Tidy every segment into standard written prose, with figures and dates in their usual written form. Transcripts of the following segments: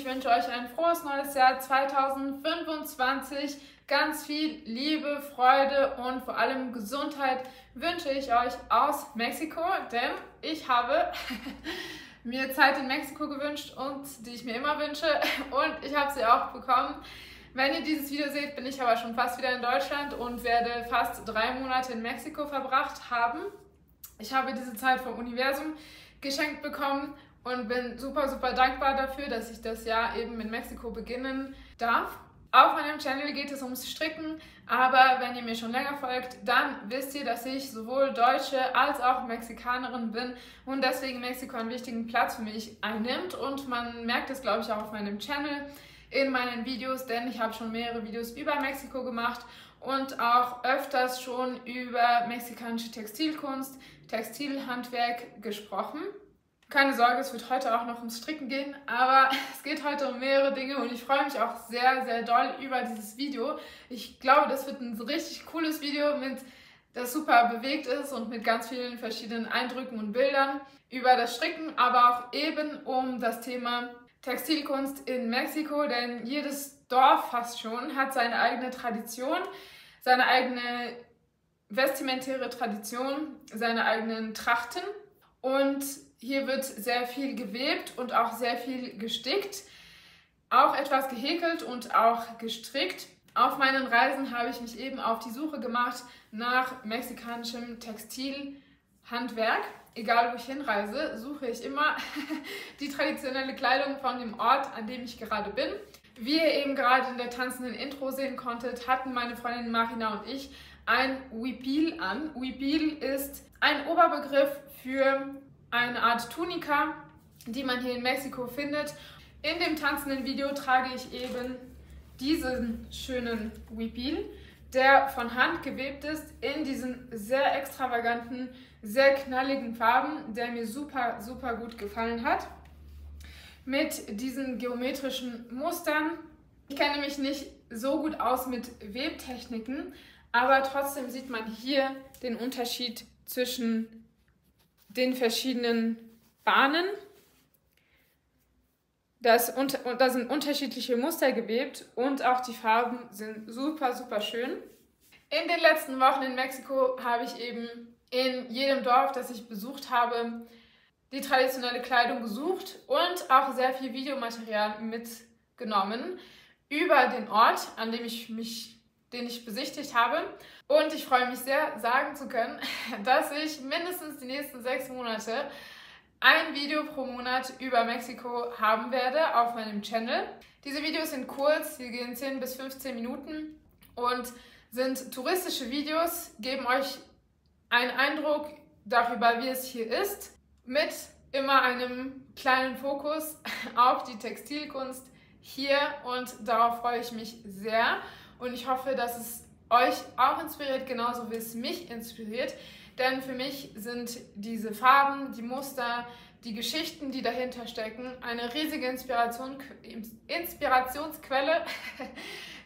wünsche euch ein frohes neues Jahr 2025. Ganz viel Liebe, Freude und vor allem Gesundheit wünsche ich euch aus Mexiko, denn ich habe mir Zeit in Mexiko gewünscht und die ich mir immer wünsche und ich habe sie auch bekommen. Wenn ihr dieses Video seht, bin ich aber schon fast wieder in Deutschland und werde fast 3 Monate in Mexiko verbracht haben. Ich habe diese Zeit vom Universum geschenkt bekommen und bin super, super dankbar dafür, dass ich das Jahr eben in Mexiko beginnen darf. Auf meinem Channel geht es ums Stricken, aber wenn ihr mir schon länger folgt, dann wisst ihr, dass ich sowohl Deutsche als auch Mexikanerin bin und deswegen Mexiko einen wichtigen Platz für mich einnimmt. Und man merkt es, glaube ich, auch auf meinem Channel in meinen Videos, denn ich habe schon mehrere Videos über Mexiko gemacht und auch öfters schon über mexikanische Textilkunst, Textilhandwerk gesprochen. Keine Sorge, es wird heute auch noch ums Stricken gehen, aber es geht heute um mehrere Dinge und ich freue mich auch sehr, sehr doll über dieses Video. Ich glaube, das wird ein richtig cooles Video, das super bewegt ist und mit ganz vielen verschiedenen Eindrücken und Bildern über das Stricken, aber auch eben um das Thema Textilkunst in Mexiko, denn jedes Dorf fast schon hat seine eigene Tradition, seine eigene vestimentäre Tradition, seine eigenen Trachten und hier wird sehr viel gewebt und auch sehr viel gestickt, auch etwas gehäkelt und auch gestrickt. Auf meinen Reisen habe ich mich eben auf die Suche gemacht nach mexikanischem Textilhandwerk. Egal wo ich hinreise, suche ich immer die traditionelle Kleidung von dem Ort, an dem ich gerade bin. Wie ihr eben gerade in der tanzenden Intro sehen konntet, hatten meine Freundin Marina und ich ein Huipil an. Huipil ist ein Oberbegriff für eine Art Tunika, die man hier in Mexiko findet. In dem tanzenden Video trage ich eben diesen schönen Huipil, der von Hand gewebt ist, in diesen sehr extravaganten, sehr knalligen Farben, der mir super, super gut gefallen hat. Mit diesen geometrischen Mustern. Ich kenne mich nicht so gut aus mit Webtechniken, aber trotzdem sieht man hier den Unterschied zwischen den verschiedenen Bahnen. Da sind unterschiedliche Muster gewebt und auch die Farben sind super, super schön. In den letzten Wochen in Mexiko habe ich eben in jedem Dorf, das ich besucht habe, die traditionelle Kleidung gesucht und auch sehr viel Videomaterial mitgenommen über den Ort, an dem den ich besichtigt habe. Und ich freue mich sehr, sagen zu können, dass ich mindestens die nächsten 6 Monate ein Video pro Monat über Mexiko haben werde auf meinem Channel. Diese Videos sind kurz, sie gehen 10 bis 15 Minuten und sind touristische Videos, geben euch einen Eindruck darüber, wie es hier ist, mit immer einem kleinen Fokus auf die Textilkunst hier und darauf freue ich mich sehr. Und ich hoffe, dass es euch auch inspiriert, genauso wie es mich inspiriert. Denn für mich sind diese Farben, die Muster, die Geschichten, die dahinter stecken, eine riesige Inspirationsquelle,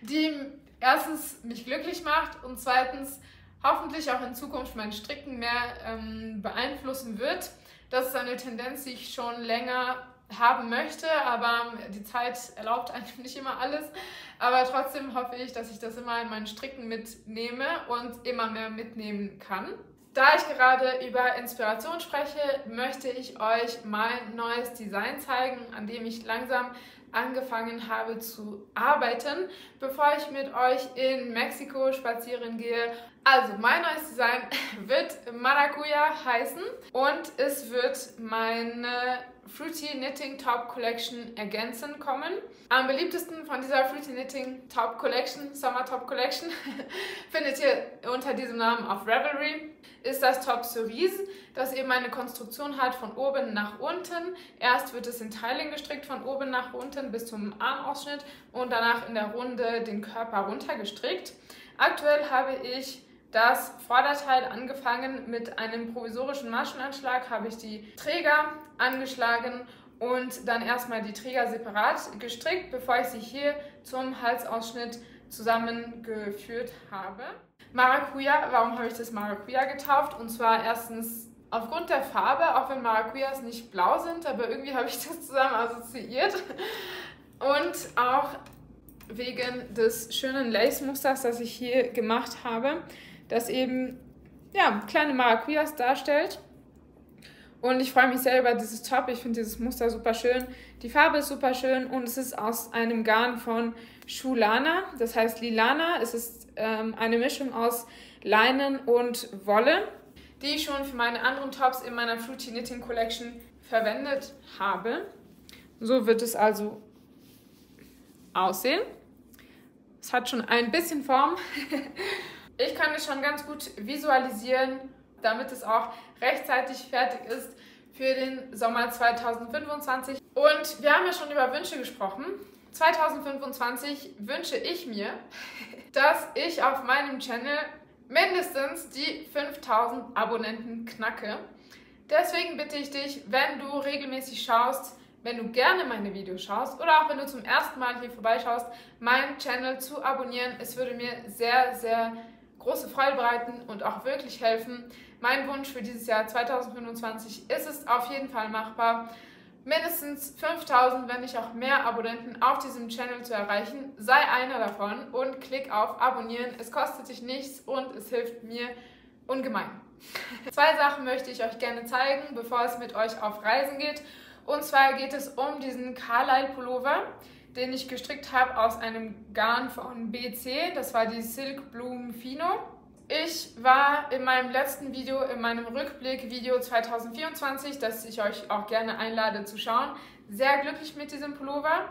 die erstens mich glücklich macht und zweitens hoffentlich auch in Zukunft mein Stricken mehr beeinflussen wird. Das ist eine Tendenz, die ich schon länger haben möchte, aber die Zeit erlaubt einem nicht immer alles. Aber trotzdem hoffe ich, dass ich das immer in meinen Stricken mitnehme und immer mehr mitnehmen kann. Da ich gerade über Inspiration spreche, möchte ich euch mein neues Design zeigen, an dem ich langsam angefangen habe zu arbeiten, bevor ich mit euch in Mexiko spazieren gehe. Also mein neues Design wird Maracuja heißen und es wird meine Fruity Knitting Top Collection ergänzen kommen. Am beliebtesten von dieser Fruity Knitting Top Collection, Summer Top Collection, findet ihr unter diesem Namen auf Ravelry, ist das Top Cerise, das eben eine Konstruktion hat von oben nach unten. Erst wird es in Teilen gestrickt, von oben nach unten bis zum Armausschnitt und danach in der Runde den Körper runtergestrickt. Aktuell habe ich das Vorderteil angefangen mit einem provisorischen Maschenanschlag, habe ich die Träger angeschlagen und dann erstmal die Träger separat gestrickt, bevor ich sie hier zum Halsausschnitt zusammengeführt habe. Maracuja, warum habe ich das Maracuja getauft? Und zwar erstens aufgrund der Farbe, auch wenn Maracujas nicht blau sind, aber irgendwie habe ich das zusammen assoziiert. Und auch wegen des schönen Lace-Musters, das ich hier gemacht habe, das eben ja, kleine Maracujas darstellt. Und ich freue mich sehr über dieses Top. Ich finde dieses Muster super schön. Die Farbe ist super schön und es ist aus einem Garn von Shulana, das heißt Lilana. Es ist eine Mischung aus Leinen und Wolle, die ich schon für meine anderen Tops in meiner Fruity Knitting Collection verwendet habe. So wird es also aussehen. Es hat schon ein bisschen Form. Ich kann es schon ganz gut visualisieren, damit es auch rechtzeitig fertig ist für den Sommer 2025. Und wir haben ja schon über Wünsche gesprochen. 2025 wünsche ich mir, dass ich auf meinem Channel mindestens die 5000 Abonnenten knacke. Deswegen bitte ich dich, wenn du regelmäßig schaust, wenn du gerne meine Videos schaust oder auch wenn du zum ersten Mal hier vorbeischaust, meinen Channel zu abonnieren. Es würde mir sehr, sehr große Freude bereiten und auch wirklich helfen. Mein Wunsch für dieses Jahr 2025 ist es auf jeden Fall machbar, mindestens 5000, wenn nicht auch mehr Abonnenten auf diesem Channel zu erreichen. Sei einer davon und klick auf Abonnieren. Es kostet dich nichts und es hilft mir ungemein. 2 Sachen möchte ich euch gerne zeigen, bevor es mit euch auf Reisen geht. Und zwar geht es um diesen Carlisle Pullover, den ich gestrickt habe aus einem Garn von BC. Das war die Silk Bloom Fino. Ich war in meinem letzten Video, in meinem Rückblick-Video 2024, das ich euch auch gerne einlade zu schauen, sehr glücklich mit diesem Pullover.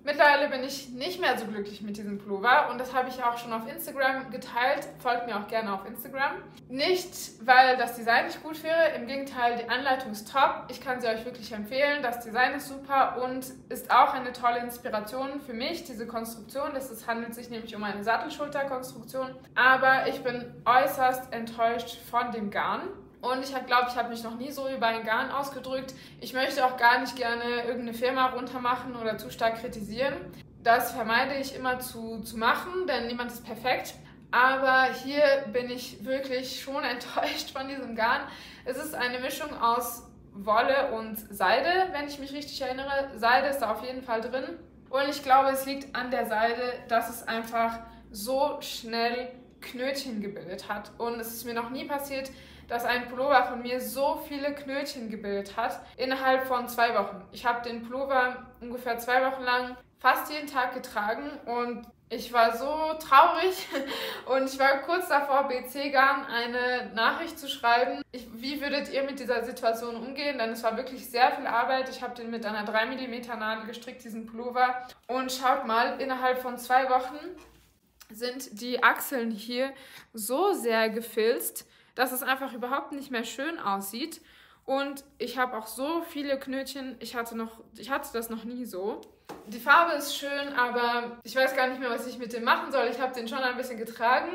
Mittlerweile bin ich nicht mehr so glücklich mit diesem Pullover und das habe ich auch schon auf Instagram geteilt. Folgt mir auch gerne auf Instagram. Nicht, weil das Design nicht gut wäre, im Gegenteil, die Anleitung ist top. Ich kann sie euch wirklich empfehlen. Das Design ist super und ist auch eine tolle Inspiration für mich, diese Konstruktion. Es handelt sich nämlich um eine Sattelschulterkonstruktion. Aber ich bin äußerst enttäuscht von dem Garn. Und ich glaube, ich habe mich noch nie so über ein Garn ausgedrückt. Ich möchte auch gar nicht gerne irgendeine Firma runtermachen oder zu stark kritisieren. Das vermeide ich immer zu machen, denn niemand ist perfekt. Aber hier bin ich wirklich schon enttäuscht von diesem Garn. Es ist eine Mischung aus Wolle und Seide, wenn ich mich richtig erinnere. Seide ist da auf jeden Fall drin. Und ich glaube, es liegt an der Seide, dass es einfach so schnell Knötchen gebildet hat. Und es ist mir noch nie passiert, dass ein Pullover von mir so viele Knötchen gebildet hat innerhalb von 2 Wochen. Ich habe den Pullover ungefähr 2 Wochen lang fast jeden Tag getragen und ich war so traurig und ich war kurz davor, BC Garn eine Nachricht zu schreiben. Wie würdet ihr mit dieser Situation umgehen? Denn es war wirklich sehr viel Arbeit. Ich habe den mit einer 3 mm Nadel gestrickt, diesen Pullover. Und schaut mal, innerhalb von 2 Wochen sind die Achseln hier so sehr gefilzt, dass es einfach überhaupt nicht mehr schön aussieht. Und ich habe auch so viele Knötchen, ich hatte das noch nie so. Die Farbe ist schön, aber ich weiß gar nicht mehr, was ich mit dem machen soll. Ich habe den schon ein bisschen getragen.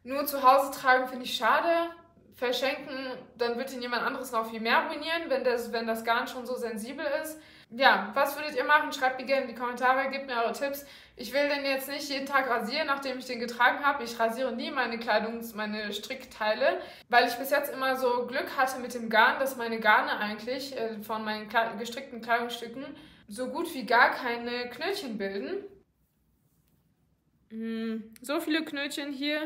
Nur zu Hause tragen finde ich schade. Verschenken, dann wird ihn jemand anderes noch viel mehr ruinieren, wenn das Garn schon so sensibel ist. Ja, was würdet ihr machen? Schreibt mir gerne in die Kommentare, gebt mir eure Tipps. Ich will den jetzt nicht jeden Tag rasieren, nachdem ich den getragen habe. Ich rasiere nie meine meine Strickteile, weil ich bis jetzt immer so Glück hatte mit dem Garn, dass meine Garne eigentlich von meinen gestrickten Kleidungsstücken so gut wie gar keine Knötchen bilden. So viele Knötchen hier.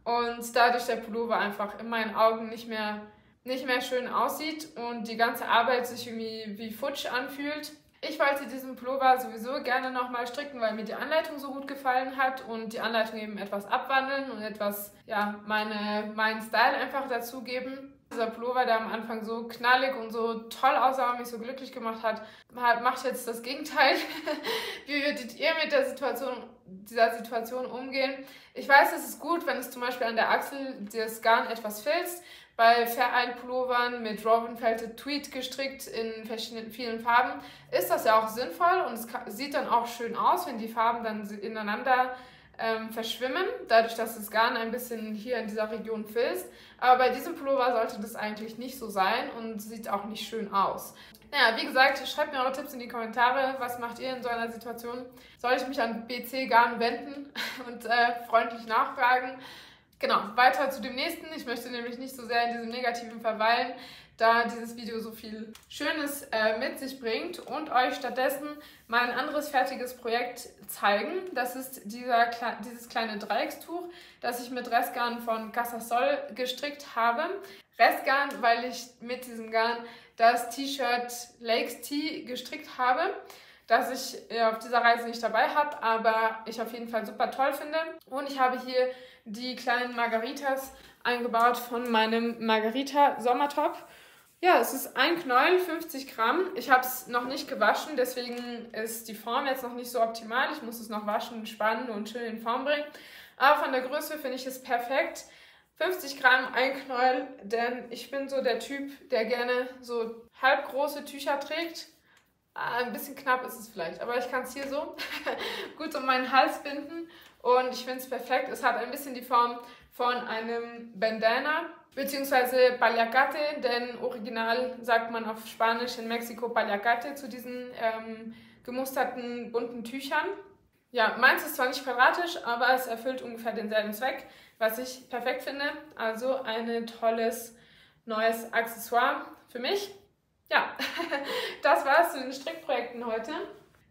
Und dadurch der Pullover einfach in meinen Augen nicht mehr schön aussieht und die ganze Arbeit sich irgendwie wie futsch anfühlt. Ich wollte diesen Pullover sowieso gerne nochmal stricken, weil mir die Anleitung so gut gefallen hat und die Anleitung eben etwas abwandeln und etwas, ja, meinen Style einfach dazugeben. Dieser Pullover, der am Anfang so knallig und so toll aussah und mich so glücklich gemacht hat, macht jetzt das Gegenteil. Wie würdet ihr mit dieser Situation umgehen? Ich weiß, es ist gut, wenn es zum Beispiel an der Achsel das Garn etwas filzt. Bei Fair-Eye-Pullovern mit Woven Felted Tweed gestrickt in vielen Farben ist das ja auch sinnvoll und es sieht dann auch schön aus, wenn die Farben dann ineinander verschwimmen, dadurch, dass das Garn ein bisschen hier in dieser Region filzt. Aber bei diesem Pullover sollte das eigentlich nicht so sein und sieht auch nicht schön aus. Naja, wie gesagt, schreibt mir eure Tipps in die Kommentare. Was macht ihr in so einer Situation? Soll ich mich an BC Garn wenden und freundlich nachfragen? Genau, weiter zu dem nächsten. Ich möchte nämlich nicht so sehr in diesem Negativen verweilen, da dieses Video so viel Schönes mit sich bringt und euch stattdessen mein anderes fertiges Projekt zeigen. Das ist dieses kleine Dreieckstuch, das ich mit Restgarn von Casasol gestrickt habe. Restgarn, weil ich mit diesem Garn das T-Shirt Lakes Tee gestrickt habe, das ich auf dieser Reise nicht dabei habe, aber ich auf jeden Fall super toll finde. Und ich habe hier die kleinen Margaritas eingebaut von meinem Margarita Sommertop. Ja, es ist ein Knäuel, 50 Gramm. Ich habe es noch nicht gewaschen, deswegen ist die Form jetzt noch nicht so optimal. Ich muss es noch waschen, spannen und schön in Form bringen. Aber von der Größe finde ich es perfekt. 50 Gramm ein Knäuel, denn ich bin so der Typ, der gerne so halbgroße Tücher trägt. Ein bisschen knapp ist es vielleicht, aber ich kann es hier so gut um meinen Hals binden und ich finde es perfekt. Es hat ein bisschen die Form von einem Bandana bzw. Paliacate, denn original sagt man auf Spanisch in Mexiko Paliacate zu diesen gemusterten bunten Tüchern. Ja, meins ist zwar nicht quadratisch, aber es erfüllt ungefähr denselben Zweck, was ich perfekt finde. Also ein tolles neues Accessoire für mich. Ja, das war's zu den Strickprojekten heute.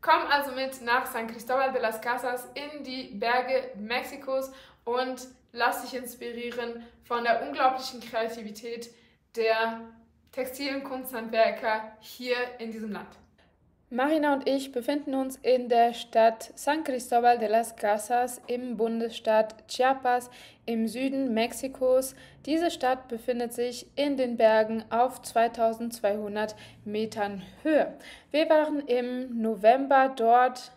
Komm also mit nach San Cristóbal de las Casas in die Berge Mexikos und lass dich inspirieren von der unglaublichen Kreativität der textilen Kunsthandwerker hier in diesem Land. Marina und ich befinden uns in der Stadt San Cristóbal de las Casas im Bundesstaat Chiapas im Süden Mexikos. Diese Stadt befindet sich in den Bergen auf 2200 Metern Höhe. Wir waren im November dort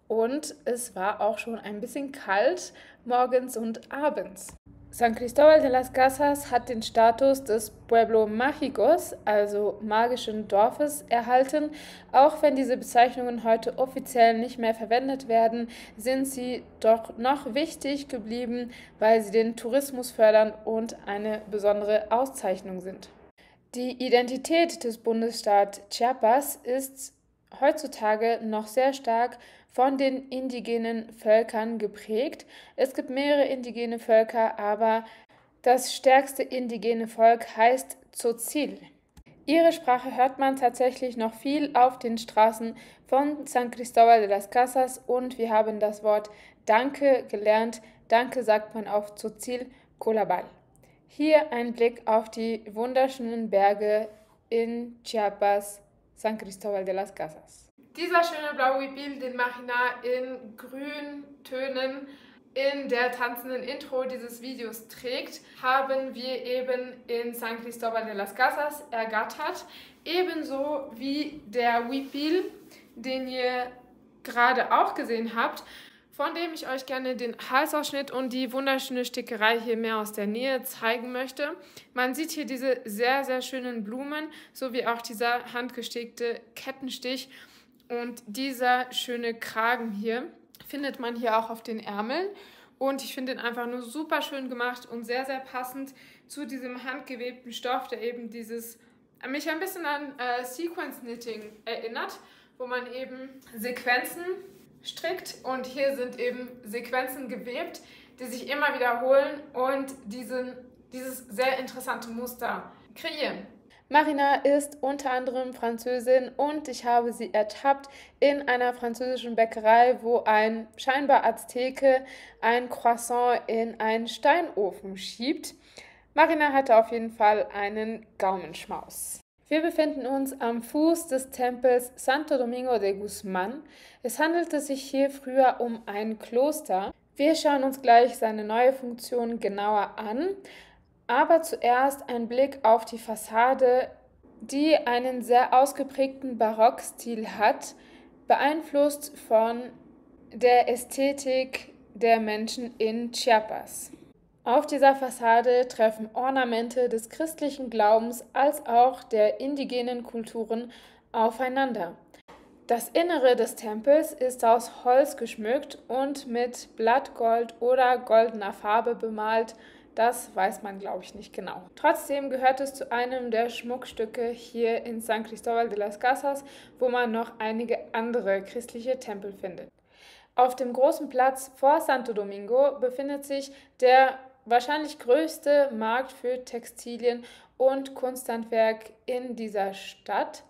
und es war auch schon ein bisschen kalt morgens und abends. San Cristóbal de las Casas hat den Status des Pueblo Mágicos, also magischen Dorfes, erhalten. Auch wenn diese Bezeichnungen heute offiziell nicht mehr verwendet werden, sind sie doch noch wichtig geblieben, weil sie den Tourismus fördern und eine besondere Auszeichnung sind. Die Identität des Bundesstaats Chiapas ist heutzutage noch sehr stark von den indigenen Völkern geprägt. Es gibt mehrere indigene Völker, aber das stärkste indigene Volk heißt Tzotzil. Ihre Sprache hört man tatsächlich noch viel auf den Straßen von San Cristóbal de las Casas und wir haben das Wort Danke gelernt. Danke sagt man auf Tzotzil Colabal. Hier ein Blick auf die wunderschönen Berge in Chiapas, San Cristóbal de las Casas. Dieser schöne blaue Huipil, den Marina in Grüntönen in der tanzenden Intro dieses Videos trägt, haben wir eben in San Cristóbal de las Casas ergattert. Ebenso wie der Huipil, den ihr gerade auch gesehen habt, von dem ich euch gerne den Halsausschnitt und die wunderschöne Stickerei hier mehr aus der Nähe zeigen möchte. Man sieht hier diese sehr, sehr schönen Blumen, sowie auch dieser handgestickte Kettenstich. Und dieser schöne Kragen hier findet man hier auch auf den Ärmeln. Und ich finde ihn einfach nur super schön gemacht und sehr, sehr passend zu diesem handgewebten Stoff, der eben mich ein bisschen an Sequence Knitting erinnert, wo man eben Sequenzen strickt. Und hier sind eben Sequenzen gewebt, die sich immer wiederholen und dieses sehr interessante Muster kreieren. Marina ist unter anderem Französin und ich habe sie ertappt in einer französischen Bäckerei, wo ein scheinbar Azteke ein Croissant in einen Steinofen schiebt. Marina hatte auf jeden Fall einen Gaumenschmaus. Wir befinden uns am Fuß des Tempels Santo Domingo de Guzmán. Es handelte sich hier früher um ein Kloster. Wir schauen uns gleich seine neue Funktion genauer an. Aber zuerst ein Blick auf die Fassade, die einen sehr ausgeprägten Barockstil hat, beeinflusst von der Ästhetik der Menschen in Chiapas. Auf dieser Fassade treffen Ornamente des christlichen Glaubens als auch der indigenen Kulturen aufeinander. Das Innere des Tempels ist aus Holz geschmückt und mit Blattgold oder goldener Farbe bemalt. Das weiß man, glaube ich, nicht genau. Trotzdem gehört es zu einem der Schmuckstücke hier in San Cristóbal de las Casas, wo man noch einige andere christliche Tempel findet. Auf dem großen Platz vor Santo Domingo befindet sich der wahrscheinlich größte Markt für Textilien und Kunsthandwerk in dieser Stadt.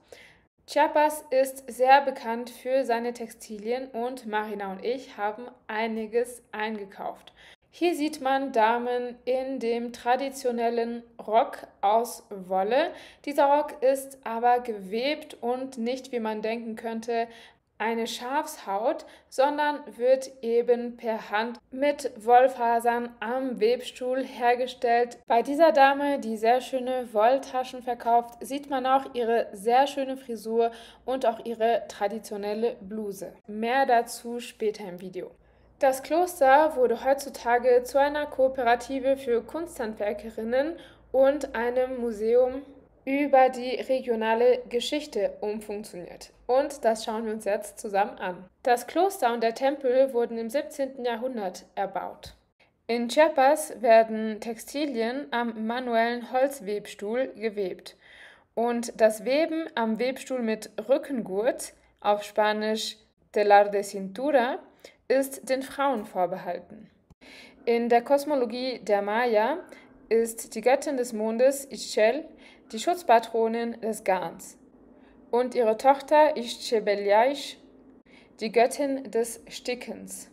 Chiapas ist sehr bekannt für seine Textilien und Marina und ich haben einiges eingekauft. Hier sieht man Damen in dem traditionellen Rock aus Wolle. Dieser Rock ist aber gewebt und nicht, wie man denken könnte, eine Schafshaut, sondern wird eben per Hand mit Wollfasern am Webstuhl hergestellt. Bei dieser Dame, die sehr schöne Wolltaschen verkauft, sieht man auch ihre sehr schöne Frisur und auch ihre traditionelle Bluse. Mehr dazu später im Video. Das Kloster wurde heutzutage zu einer Kooperative für Kunsthandwerkerinnen und einem Museum über die regionale Geschichte umfunktioniert. Und das schauen wir uns jetzt zusammen an. Das Kloster und der Tempel wurden im 17. Jahrhundert erbaut. In Chiapas werden Textilien am manuellen Holzwebstuhl gewebt. Und das Weben am Webstuhl mit Rückengurt, auf Spanisch telar de cintura, ist den Frauen vorbehalten. In der Kosmologie der Maya ist die Göttin des Mondes, Ixchel, die Schutzpatronin des Garns und ihre Tochter Ixchebeliaish, die Göttin des Stickens.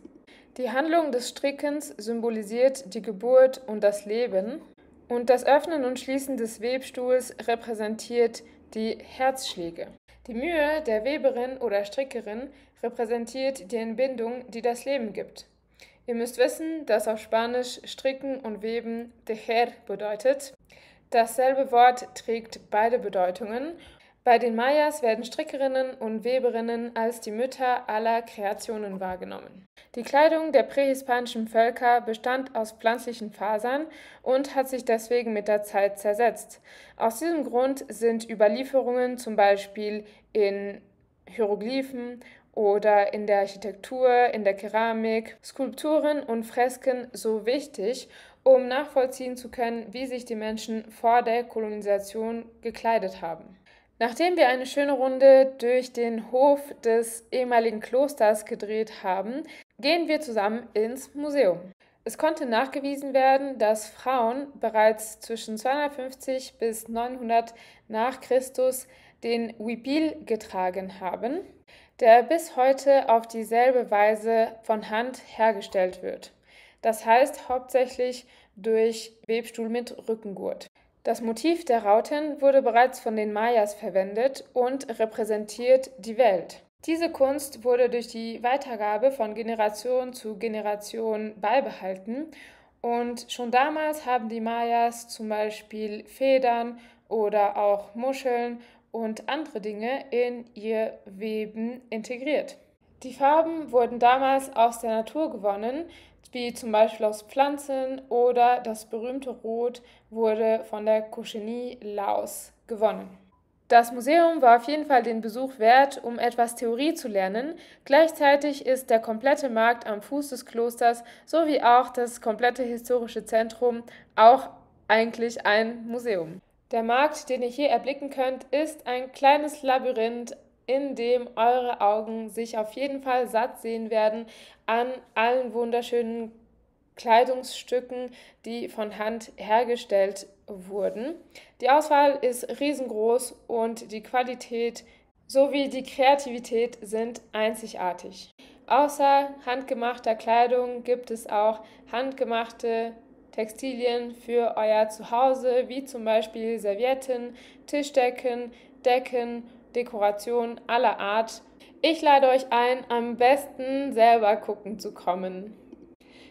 Die Handlung des Strickens symbolisiert die Geburt und das Leben und das Öffnen und Schließen des Webstuhls repräsentiert die Herzschläge. Die Mühe der Weberin oder Strickerin repräsentiert die Entbindung, die das Leben gibt. Ihr müsst wissen, dass auf Spanisch Stricken und Weben tejer bedeutet. Dasselbe Wort trägt beide Bedeutungen. Bei den Mayas werden Strickerinnen und Weberinnen als die Mütter aller Kreationen wahrgenommen. Die Kleidung der prähispanischen Völker bestand aus pflanzlichen Fasern und hat sich deswegen mit der Zeit zersetzt. Aus diesem Grund sind Überlieferungen zum Beispiel in Hieroglyphen oder in der Architektur, in der Keramik, Skulpturen und Fresken so wichtig, um nachvollziehen zu können, wie sich die Menschen vor der Kolonisation gekleidet haben. Nachdem wir eine schöne Runde durch den Hof des ehemaligen Klosters gedreht haben, gehen wir zusammen ins Museum. Es konnte nachgewiesen werden, dass Frauen bereits zwischen 250 bis 900 nach Christus den Huipil getragen haben, der bis heute auf dieselbe Weise von Hand hergestellt wird. Das heißt hauptsächlich durch Webstuhl mit Rückengurt. Das Motiv der Rauten wurde bereits von den Mayas verwendet und repräsentiert die Welt. Diese Kunst wurde durch die Weitergabe von Generation zu Generation beibehalten und schon damals haben die Mayas zum Beispiel Federn oder auch Muscheln und andere Dinge in ihr Weben integriert. Die Farben wurden damals aus der Natur gewonnen, wie zum Beispiel aus Pflanzen, oder das berühmte Rot wurde von der Cochenille Laos gewonnen. Das Museum war auf jeden Fall den Besuch wert, um etwas Theorie zu lernen. Gleichzeitig ist der komplette Markt am Fuß des Klosters sowie auch das komplette historische Zentrum auch eigentlich ein Museum. Der Markt, den ihr hier erblicken könnt, ist ein kleines Labyrinth, in dem eure Augen sich auf jeden Fall satt sehen werden an allen wunderschönen Kleidungsstücken, die von Hand hergestellt wurden. Die Auswahl ist riesengroß und die Qualität sowie die Kreativität sind einzigartig. Außer handgemachter Kleidung gibt es auch handgemachte Textilien für euer Zuhause, wie zum Beispiel Servietten, Tischdecken, Decken, Dekoration aller Art. Ich lade euch ein, am besten selber gucken zu kommen.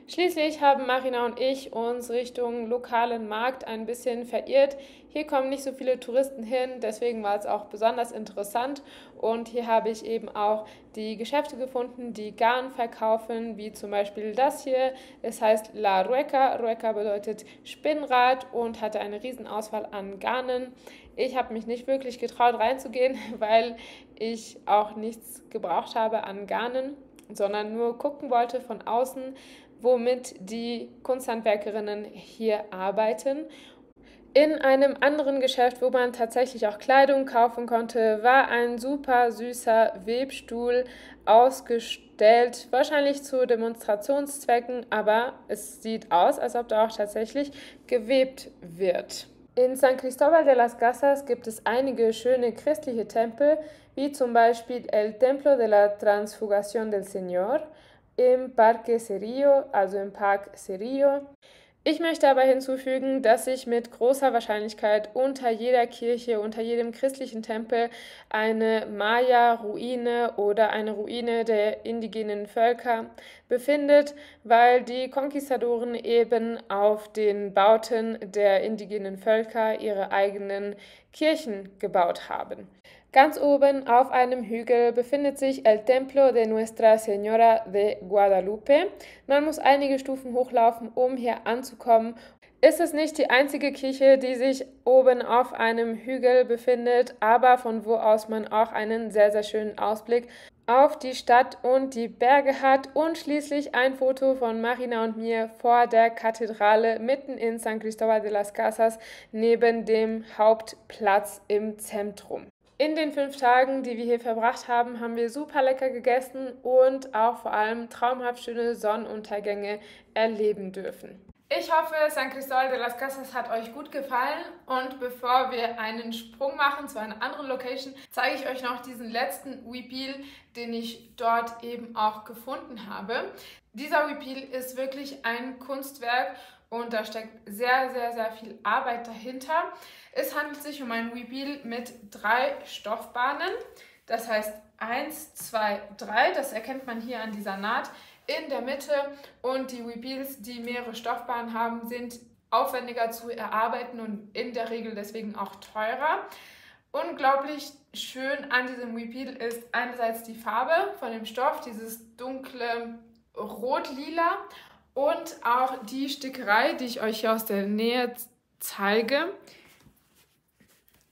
Schließlich haben Marina und ich uns Richtung lokalen Markt ein bisschen verirrt. Hier kommen nicht so viele Touristen hin, deswegen war es auch besonders interessant. Und hier habe ich eben auch die Geschäfte gefunden, die Garn verkaufen, wie zum Beispiel das hier. Es heißt La Rueca. Rueca bedeutet Spinnrad und hatte eine riesen Auswahl an Garnen. Ich habe mich nicht wirklich getraut reinzugehen, weil ich auch nichts gebraucht habe an Garnen, sondern nur gucken wollte von außen, womit die Kunsthandwerkerinnen hier arbeiten. In einem anderen Geschäft, wo man tatsächlich auch Kleidung kaufen konnte, war ein super süßer Webstuhl ausgestellt, wahrscheinlich zu Demonstrationszwecken, aber es sieht aus, als ob da auch tatsächlich gewebt wird. In San Cristóbal de las Casas gibt es einige schöne christliche Tempel, wie zum Beispiel El Templo de la Transfugación del Señor im Parque Cerrillo, also im Park Cerrillo. Ich möchte aber hinzufügen, dass sich mit großer Wahrscheinlichkeit unter jeder Kirche, unter jedem christlichen Tempel eine Maya-Ruine oder eine Ruine der indigenen Völker befindet, weil die Konquistadoren eben auf den Bauten der indigenen Völker ihre eigenen Kirchen gebaut haben. Ganz oben auf einem Hügel befindet sich El Templo de Nuestra Señora de Guadalupe. Man muss einige Stufen hochlaufen, um hier anzukommen. Ist es nicht die einzige Kirche, die sich oben auf einem Hügel befindet, aber von wo aus man auch einen sehr, sehr schönen Ausblick auf die Stadt und die Berge hat und schließlich ein Foto von Marina und mir vor der Kathedrale mitten in San Cristóbal de las Casas neben dem Hauptplatz im Zentrum. In den 5 Tagen, die wir hier verbracht haben, haben wir super lecker gegessen und auch vor allem traumhaft schöne Sonnenuntergänge erleben dürfen. Ich hoffe, San Cristóbal de las Casas hat euch gut gefallen und bevor wir einen Sprung machen zu einer anderen Location, zeige ich euch noch diesen letzten Huipil, den ich dort eben auch gefunden habe. Dieser Huipil ist wirklich ein Kunstwerk und da steckt sehr, sehr, sehr viel Arbeit dahinter. Es handelt sich um ein Huipil mit 3 Stoffbahnen, das heißt 1, 2, 3, das erkennt man hier an dieser Naht in der Mitte und die Huipils, die mehrere Stoffbahnen haben, sind aufwendiger zu erarbeiten und in der Regel deswegen auch teurer. Unglaublich schön an diesem Huipil ist einerseits die Farbe von dem Stoff, dieses dunkle Rot-Lila und auch die Stickerei, die ich euch hier aus der Nähe zeige.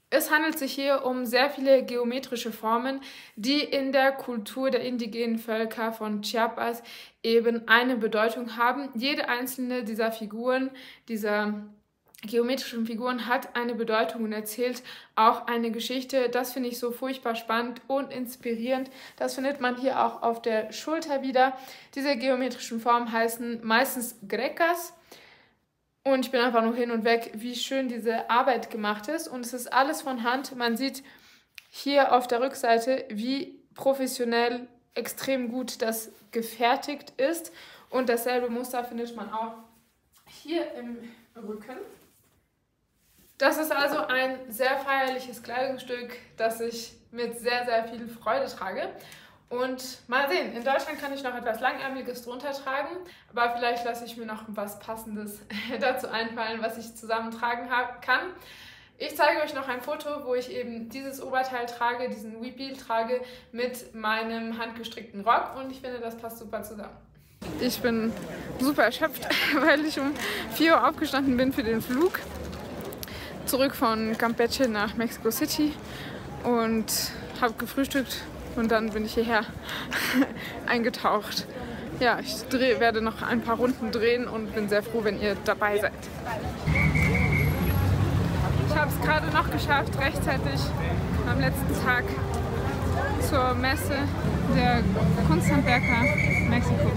Es handelt sich hier um sehr viele geometrische Formen, die in der Kultur der indigenen Völker von Chiapas eben eine Bedeutung haben. Jede einzelne dieser Figuren, dieser geometrischen Figuren hat eine Bedeutung und erzählt auch eine Geschichte. Das finde ich so furchtbar spannend und inspirierend. Das findet man hier auch auf der Schulter wieder. Diese geometrischen Formen heißen meistens Grecas. Und ich bin einfach nur hin und weg, wie schön diese Arbeit gemacht ist. Und es ist alles von Hand. Man sieht hier auf der Rückseite, wie professionell, extrem gut das gefertigt ist. Und dasselbe Muster findet man auch hier im Rücken. Das ist also ein sehr feierliches Kleidungsstück, das ich mit sehr, sehr viel Freude trage. Und mal sehen, in Deutschland kann ich noch etwas Langärmeliges drunter tragen, aber vielleicht lasse ich mir noch was Passendes dazu einfallen, was ich zusammentragen kann. Ich zeige euch noch ein Foto, wo ich eben dieses Oberteil trage, diesen Huipil trage mit meinem handgestrickten Rock und ich finde, das passt super zusammen. Ich bin super erschöpft, weil ich um 4 Uhr aufgestanden bin für den Flug zurück von Campeche nach Mexico City und habe gefrühstückt. Und dann bin ich hierher eingetaucht. Ja, ich werde noch ein paar Runden drehen und bin sehr froh, wenn ihr dabei seid. Ich habe es gerade noch geschafft, rechtzeitig am letzten Tag zur Messe der Kunsthandwerker Mexikos.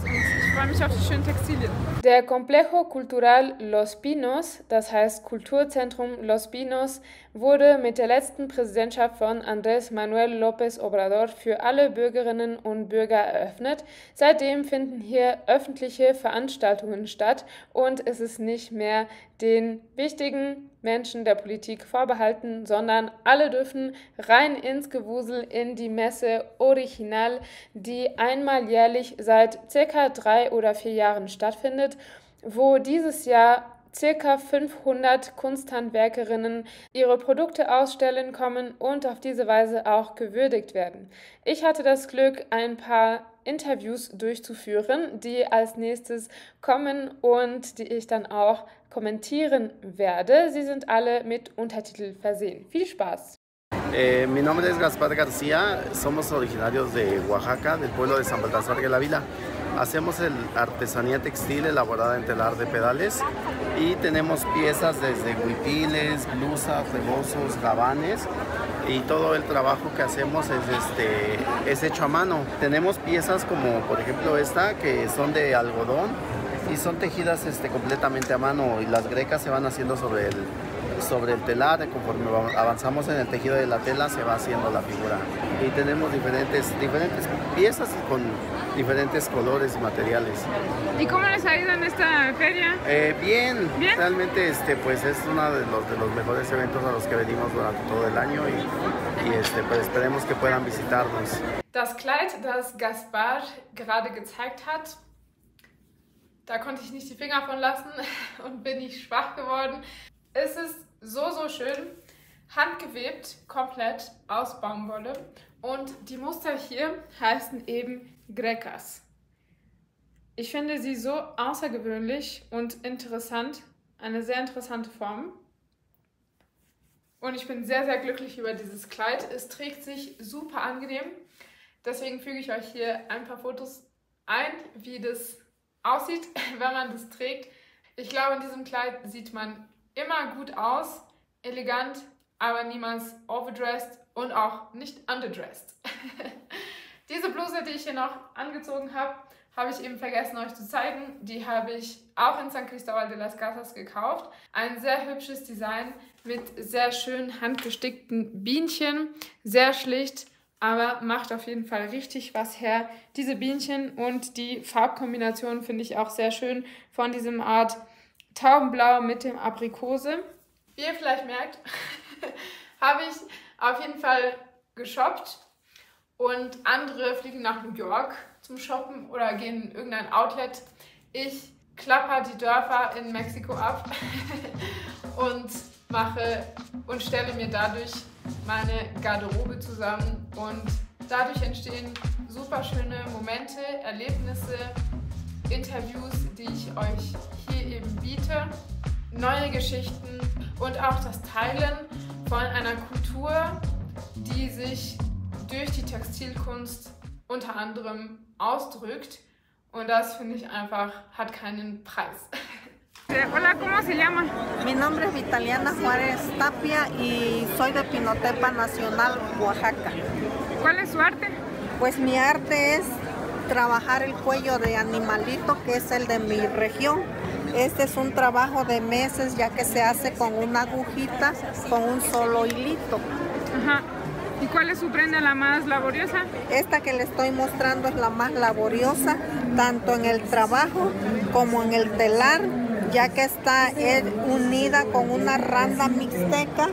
Ich freue mich auf die schönen Textilien. Der Complejo Cultural Los Pinos, das heißt Kulturzentrum Los Pinos, wurde mit der letzten Präsidentschaft von Andrés Manuel López Obrador für alle Bürgerinnen und Bürger eröffnet. Seitdem finden hier öffentliche Veranstaltungen statt und es ist nicht mehr den wichtigen Menschen der Politik vorbehalten, sondern alle dürfen rein ins Gewusel in die Messe Original, die einmal jährlich seit ca. 3 oder 4 Jahren stattfindet, wo dieses Jahr ca. 500 Kunsthandwerkerinnen ihre Produkte ausstellen kommen und auf diese Weise auch gewürdigt werden. Ich hatte das Glück, ein paar Interviews durchzuführen, die als nächstes kommen und die ich dann auch kommentieren werde. Sie sind alle mit Untertitel versehen. Viel Spaß! Mi nombre es Gaspar García, somos originarios de Oaxaca, del pueblo de San Baltasar de la Vila. Hacemos artesanía textil elaborada en telar de pedales Y tenemos piezas desde huipiles, blusas, rebozos, gabanes. Y todo el trabajo que hacemos es hecho a mano. Tenemos piezas como por ejemplo esta que son de algodón y son tejidas completamente a mano, y las grecas se van haciendo sobre el telar. Conforme avanzamos en el tejido de la tela se va haciendo la figura. Y tenemos diferentes piezas con diferentes colores y materiales. ¿Y cómo les ha ido en esta feria? Bien, ¿Bien? Realmente pues es uno de los mejores eventos a los que venimos durante todo el año, y pues esperemos que puedan visitarnos. Das Kleid, das Gaspar gerade gezeigt hat, da konnte ich nicht die Finger von lassen und bin nicht schwach geworden. Es ist so schön, handgewebt, komplett aus Baumwolle, und die Muster hier heißen eben Grecas. Ich finde sie so außergewöhnlich und interessant, eine sehr interessante Form. Und ich bin sehr glücklich über dieses Kleid. Es trägt sich super angenehm. Deswegen füge ich euch hier ein paar Fotos ein, wie das aussieht, wenn man das trägt. Ich glaube, in diesem Kleid sieht man immer gut aus, elegant, aber niemals overdressed und auch nicht underdressed. Diese Bluse, die ich hier noch angezogen habe ich eben vergessen euch zu zeigen. Die habe ich auch in San Cristóbal de las Casas gekauft. Ein sehr hübsches Design mit sehr schön handgestickten Bienchen. Sehr schlicht, aber macht auf jeden Fall richtig was her. Diese Bienchen und die Farbkombination finde ich auch sehr schön, von diesem Art Taubenblau mit dem Aprikose. Wie ihr vielleicht merkt, habe ich auf jeden Fall geshoppt, und andere fliegen nach New York zum Shoppen oder gehen in irgendein Outlet. Ich klapper die Dörfer in Mexiko ab und stelle mir dadurch meine Garderobe zusammen, und dadurch entstehen super schöne Momente, Erlebnisse, Interviews, die ich euch hier eben biete, neue Geschichten und auch das Teilen von einer Kultur, die sich durch die Textilkunst unter anderem ausdrückt, und das finde ich einfach, hat keinen Preis. Hola, ¿cómo se llama? Mi nombre es Vitaliana Juárez Tapia y soy de Pinotepa Nacional, Oaxaca. ¿Cuál es su arte? Pues mi arte es trabajar el cuello de animalito, que es el de mi región. Este es un trabajo de meses, ya que se hace con una agujita, con un solo hilito. Ajá. ¿Y cuál es su prenda la más laboriosa? Esta que le estoy mostrando es la más laboriosa, tanto en el trabajo como en el telar, ya que está unida con una randa mixteca,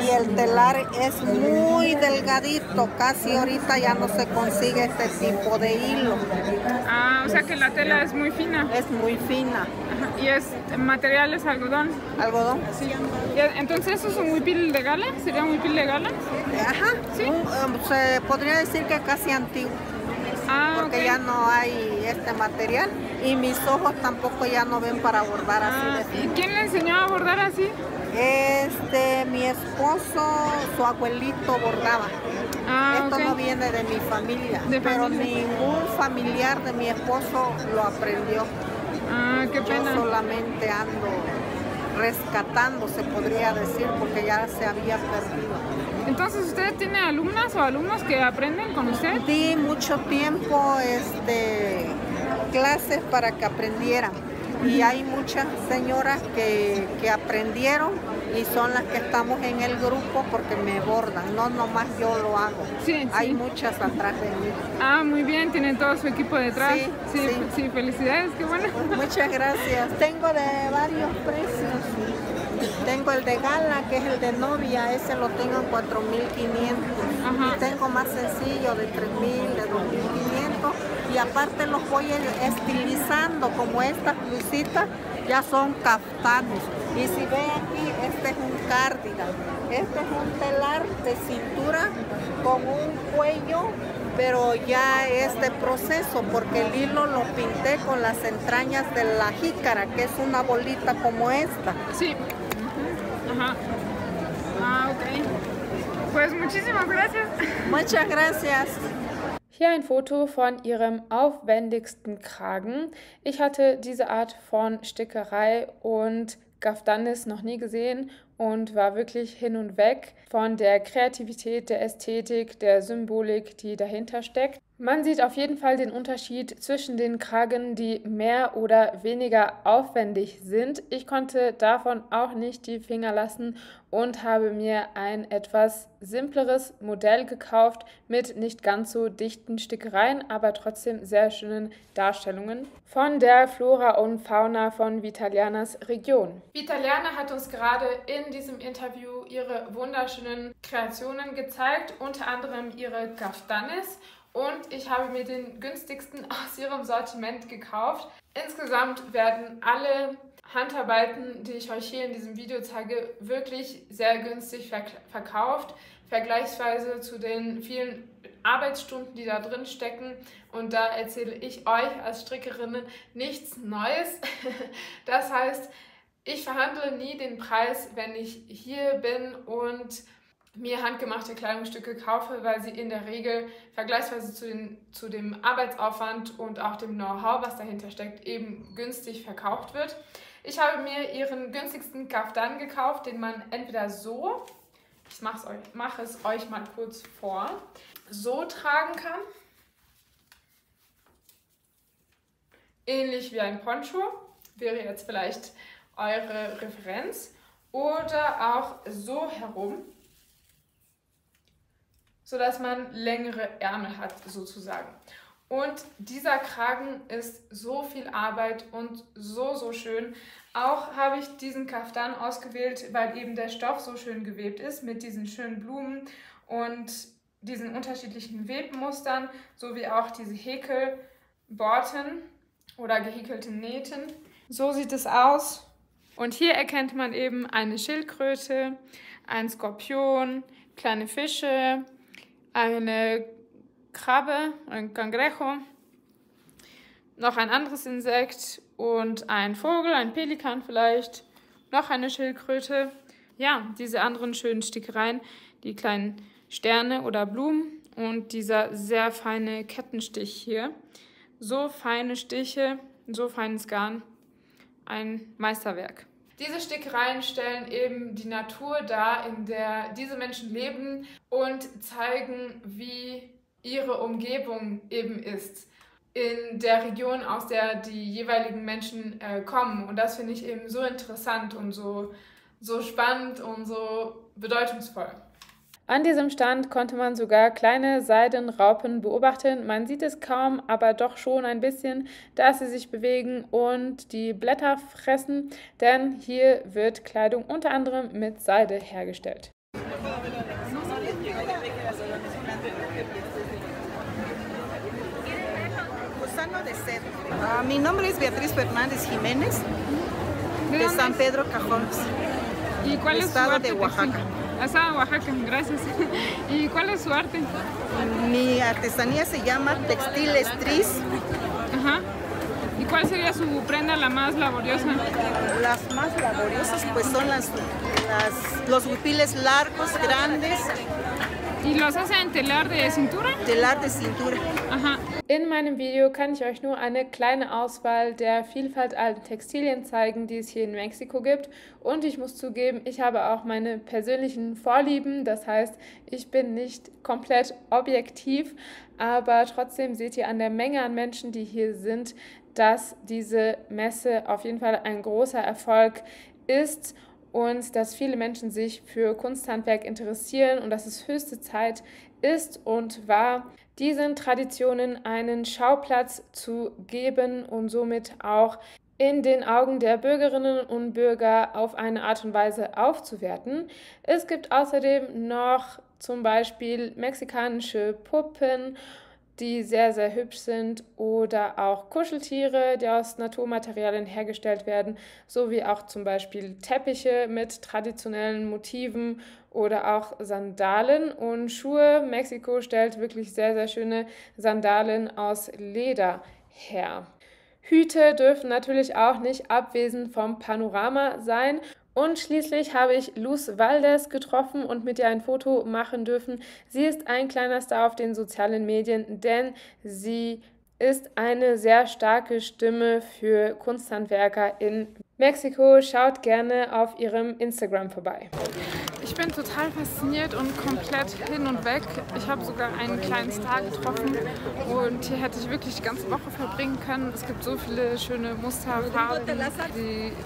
y el telar es muy delgadito, casi ahorita ya no se consigue este tipo de hilo. Ah, o sea que la tela es muy fina. Es muy fina. Ajá. ¿Y material es algodón? ¿Algodón? Sí. Entonces, ¿eso es un huipil de gala? ¿Sería un huipil de gala? Ajá, ¿Sí? Se podría decir que casi antiguo. Porque okay. Ya no hay este material, y mis ojos tampoco ya no ven para bordar así de fino. ¿Y quién le enseñó a bordar así? Mi esposo, su abuelito bordaba. Esto no viene de mi familia, pero ningún familiar de mi esposo lo aprendió. Qué pena. Yo solamente ando rescatando, se podría decir, porque ya se había perdido. Entonces, ¿usted tiene alumnas o alumnos que aprenden con usted? Di mucho tiempo clases para que aprendieran, y hay muchas señoras que aprendieron y son las que estamos en el grupo porque me bordan, no nomás yo lo hago. Sí, hay muchas atrás de mí. Muy bien, tienen todo su equipo detrás. Sí, felicidades, qué bueno. Muchas gracias. Tengo de varios precios. Tengo el de gala, que es el de novia, ese lo tengo en 4,500. Tengo más sencillo de 3,000, de 2,500. Y aparte los voy estilizando, como estas blusitas ya son caftanes. Y si ve aquí, este es un cardigan. Este es un telar de cintura con un cuello, pero ya es de proceso, porque el hilo lo pinté con las entrañas de la jícara, que es una bolita como esta. Sí. Ajá. Okay. Pues muchísimas gracias. Muchas gracias. Hier ein Foto von ihrem aufwendigsten Kragen. Ich hatte diese Art von Stickerei und Kaftanes noch nie gesehen und war wirklich hin und weg von der Kreativität, der Ästhetik, der Symbolik, die dahinter steckt. Man sieht auf jeden Fall den Unterschied zwischen den Kragen, die mehr oder weniger aufwendig sind. Ich konnte davon auch nicht die Finger lassen und habe mir ein etwas simpleres Modell gekauft mit nicht ganz so dichten Stickereien, aber trotzdem sehr schönen Darstellungen von der Flora und Fauna von Vitalianas Region. Vitaliana hat uns gerade in diesem Interview ihre wunderschönen Kreationen gezeigt, unter anderem ihre Kaftanes. Und ich habe mir den günstigsten aus ihrem Sortiment gekauft. Insgesamt werden alle Handarbeiten, die ich euch hier in diesem Video zeige, wirklich sehr günstig verkauft, vergleichsweise zu den vielen Arbeitsstunden, die da drin stecken. Und da erzähle ich euch als Strickerinnen nichts Neues. Das heißt, ich verhandle nie den Preis, wenn ich hier bin und mir handgemachte Kleidungsstücke kaufe, weil sie in der Regel vergleichsweise zu dem Arbeitsaufwand und auch dem Know-how, was dahinter steckt, eben günstig verkauft wird. Ich habe mir ihren günstigsten Kaftan gekauft, den man entweder so, ich mache es euch mal kurz vor, so tragen kann, ähnlich wie ein Poncho, wäre jetzt vielleicht eure Referenz, oder auch so herum, sodass man längere Ärmel hat sozusagen. Und dieser Kragen ist so viel Arbeit und so schön. Auch habe ich diesen Kaftan ausgewählt, weil eben der Stoff so schön gewebt ist mit diesen schönen Blumen und diesen unterschiedlichen Webmustern, sowie auch diese Häkelborten oder gehäkelten Nähten. So sieht es aus. Und hier erkennt man eben eine Schildkröte, einen Skorpion, kleine Fische, eine Krabbe, ein Cangrejo, noch ein anderes Insekt und ein Vogel, ein Pelikan vielleicht, noch eine Schildkröte. Ja, diese anderen schönen Stickereien, die kleinen Sterne oder Blumen und dieser sehr feine Kettenstich hier. So feine Stiche, so feines Garn, ein Meisterwerk. Diese Stickereien stellen eben die Natur dar, in der diese Menschen leben und zeigen, wie ihre Umgebung eben ist, in der Region, aus der die jeweiligen Menschen kommen. Und das finde ich eben so interessant und so spannend und so bedeutungsvoll. An diesem Stand konnte man sogar kleine Seidenraupen beobachten. Man sieht es kaum, aber doch schon ein bisschen, dass sie sich bewegen und die Blätter fressen, denn hier wird Kleidung unter anderem mit Seide hergestellt. Mi nombre es Beatriz Fernández Jiménez, de San Pedro Cajones, estado de Oaxaca. Oaxaca, gracias. ¿Y cuál es su arte? Mi artesanía se llama textil estris. Ajá. ¿Y cuál sería su prenda la más laboriosa? Las más laboriosas pues son los huipiles largos, grandes. ¿Y los hace en telar de cintura? Telar de cintura. Aha. In meinem Video kann ich euch nur eine kleine Auswahl der Vielfalt an Textilien zeigen, die es hier in Mexiko gibt. Und ich muss zugeben, ich habe auch meine persönlichen Vorlieben. Das heißt, ich bin nicht komplett objektiv, aber trotzdem seht ihr an der Menge an Menschen, die hier sind, dass diese Messe auf jeden Fall ein großer Erfolg ist und dass viele Menschen sich für Kunsthandwerk interessieren und dass es höchste Zeit ist und war, diesen Traditionen einen Schauplatz zu geben und somit auch in den Augen der Bürgerinnen und Bürger auf eine Art und Weise aufzuwerten. Es gibt außerdem noch zum Beispiel mexikanische Puppen, die sehr, sehr hübsch sind, oder auch Kuscheltiere, die aus Naturmaterialien hergestellt werden, sowie auch zum Beispiel Teppiche mit traditionellen Motiven oder auch Sandalen und Schuhe. Mexiko stellt wirklich sehr, sehr schöne Sandalen aus Leder her. Hüte dürfen natürlich auch nicht abwesend vom Panorama sein. Und schließlich habe ich Luz Valdez getroffen und mit ihr ein Foto machen dürfen. Sie ist ein kleiner Star auf den sozialen Medien, denn sie ist eine sehr starke Stimme für Kunsthandwerker in Mexiko, schaut gerne auf ihrem Instagram vorbei. Ich bin total fasziniert und komplett hin und weg. Ich habe sogar einen kleinen Star getroffen und hier hätte ich wirklich die ganze Woche verbringen können. Es gibt so viele schöne Muster, Farben,